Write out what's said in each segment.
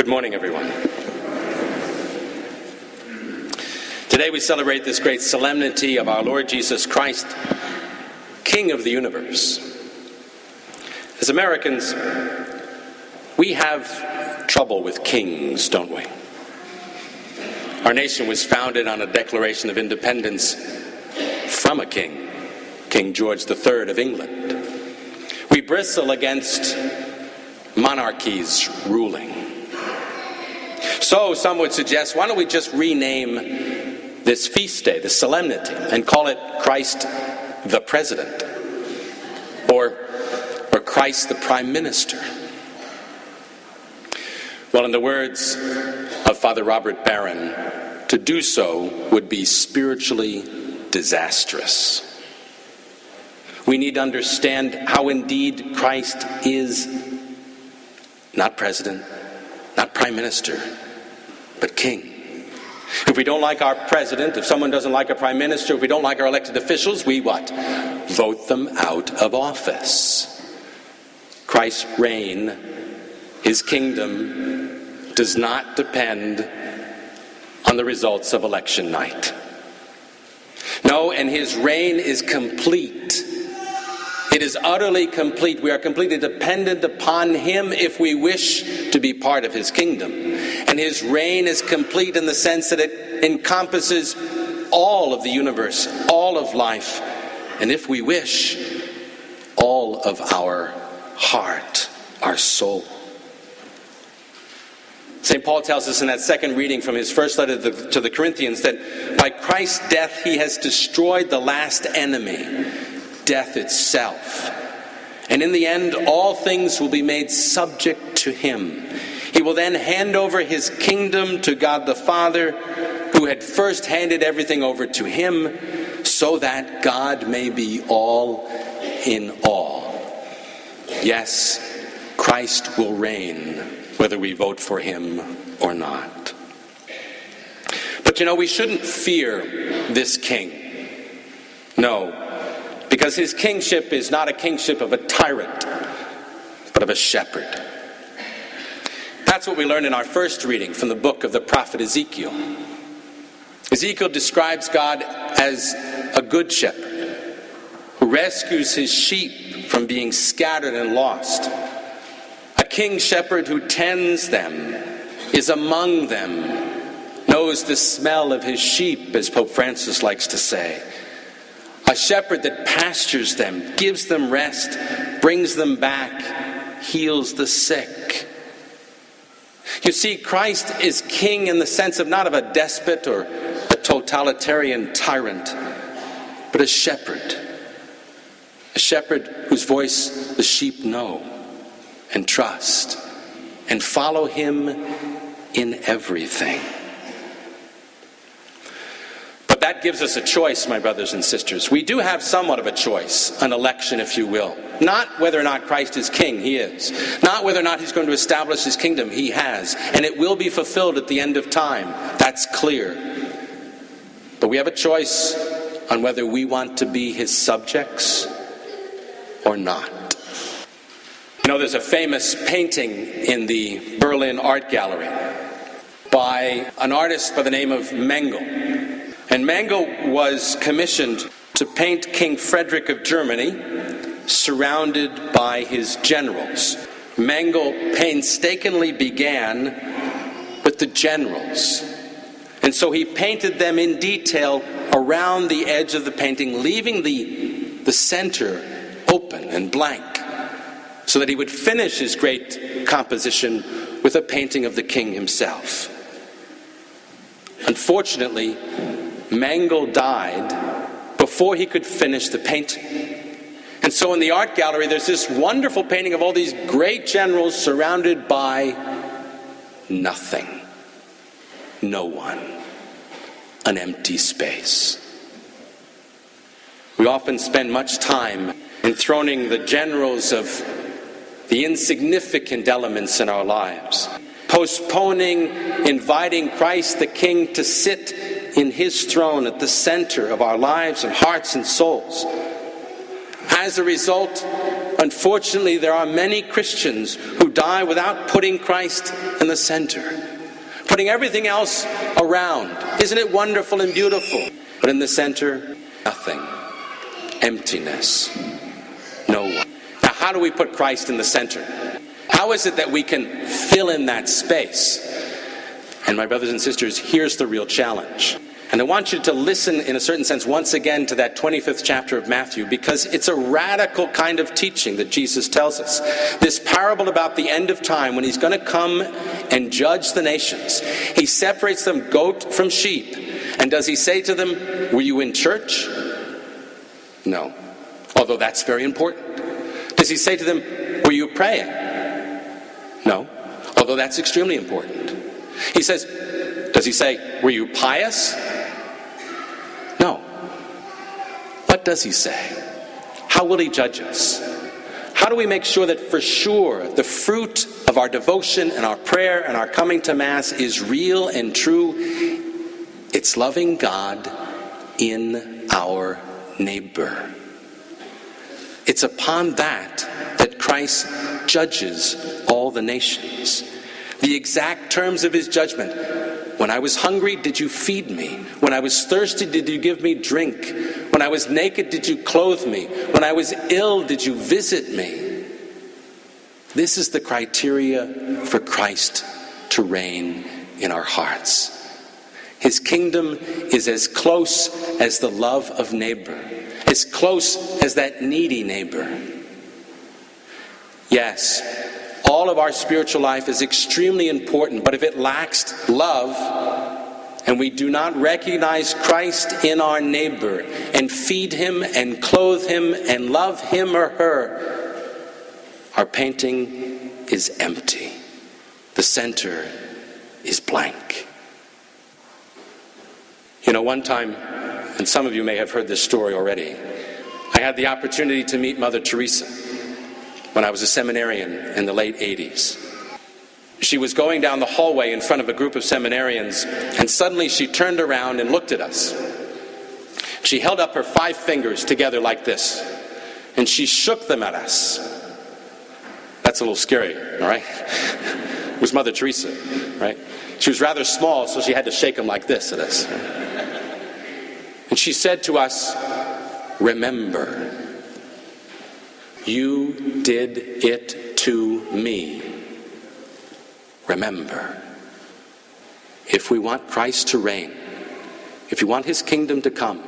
Good morning, everyone. Today we celebrate this great solemnity of our Lord Jesus Christ, King of the universe. As Americans, we have trouble with kings, don't we? Our nation was founded on a Declaration of Independence from a king, King George III of England. We bristle against monarchies ruling. So some would suggest, why don't we just rename this feast day, this solemnity, and call it Christ the President, or Christ the Prime Minister? Well, in the words of Father Robert Barron, to do so would be spiritually disastrous. We need to understand how indeed Christ is not president, not prime minister, but king. If we don't like our president, if someone doesn't like a prime minister, if we don't like our elected officials, we what? Vote them out of office. Christ's reign, his kingdom, does not depend on the results of election night. No, and his reign is complete. It is utterly complete. We are completely dependent upon him if we wish to be part of his kingdom. And his reign is complete in the sense that it encompasses all of the universe, all of life, and if we wish, all of our heart, our soul. St. Paul tells us in that second reading from his first letter to the Corinthians that by Christ's death he has destroyed the last enemy, death itself. And in the end, all things will be made subject to him. He will then hand over his kingdom to God the Father, who had first handed everything over to him, so that God may be all in all. Yes, Christ will reign, whether we vote for him or not. But we shouldn't fear this king. No. Because his kingship is not a kingship of a tyrant, but of a shepherd. That's what we learn in our first reading from the book of the prophet Ezekiel. Ezekiel describes God as a good shepherd who rescues his sheep from being scattered and lost. A king shepherd who tends them, is among them, knows the smell of his sheep, as Pope Francis likes to say. A shepherd that pastures them, gives them rest, brings them back, heals the sick. You see, Christ is king in the sense of not of a despot or a totalitarian tyrant, but a shepherd. A shepherd whose voice the sheep know and trust and follow him in everything. That gives us a choice, my brothers and sisters. We do have somewhat of a choice, an election, if you will. Not whether or not Christ is king, he is. Not whether or not he's going to establish his kingdom, he has. And it will be fulfilled at the end of time. That's clear. But we have a choice on whether we want to be his subjects or not. There's a famous painting in the Berlin Art Gallery by an artist by the name of Mengel. And Mengel was commissioned to paint King Frederick of Germany surrounded by his generals. Mengel painstakingly began with the generals. And so he painted them in detail around the edge of the painting, leaving the center open and blank, so that he would finish his great composition with a painting of the king himself. Unfortunately, Mengel died before he could finish the painting. And so in the art gallery, there's this wonderful painting of all these great generals surrounded by nothing. No one. An empty space. We often spend much time enthroning the generals of the insignificant elements in our lives, postponing inviting Christ the King to sit in his throne at the center of our lives and hearts and souls. As a result, Unfortunately, there are many Christians who die without putting Christ in the center, putting everything else around. Isn't it wonderful and beautiful? But in the center, nothing. Emptiness. No one. Now, how do we put Christ in the center? How is it that we can fill in that space? And my brothers and sisters, here's the real challenge. And I want you to listen, in a certain sense, once again to that 25th chapter of Matthew, because it's a radical kind of teaching that Jesus tells us. This parable about the end of time, when he's going to come and judge the nations, he separates them, goat from sheep. And does he say to them, were you in church? No. Although that's very important. Does he say to them, were you praying? No. Although that's extremely important. He says, does he say, were you pious? No. What does he say? How will he judge us? How do we make sure that for sure the fruit of our devotion and our prayer and our coming to Mass is real and true? It's loving God in our neighbor. It's upon that Christ judges all the nations. The exact terms of his judgment. When I was hungry, did you feed me? When I was thirsty, did you give me drink? When I was naked, did you clothe me? When I was ill, did you visit me? This is the criteria for Christ to reign in our hearts. His kingdom is as close as the love of neighbor, as close as that needy neighbor. Yes, all of our spiritual life is extremely important, but if it lacks love, and we do not recognize Christ in our neighbor, and feed him and clothe him and love him or her, our painting is empty. The center is blank. You know, one time, and some of you may have heard this story already, I had the opportunity to meet Mother Teresa when I was a seminarian in the late 80s. She was going down the hallway in front of a group of seminarians, and suddenly she turned around and looked at us. She held up her 5 fingers together like this, and she shook them at us. That's a little scary, all right? It was Mother Teresa, right? She was rather small, so she had to shake them like this at us. And she said to us, remember, you did it to me. Remember. If we want Christ to reign, if we want his kingdom to come,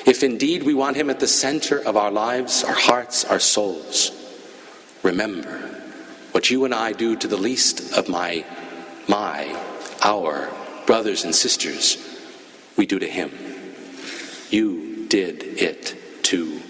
if indeed we want him at the center of our lives, our hearts, our souls, remember what you and I do to the least of our brothers and sisters, we do to him. You did it to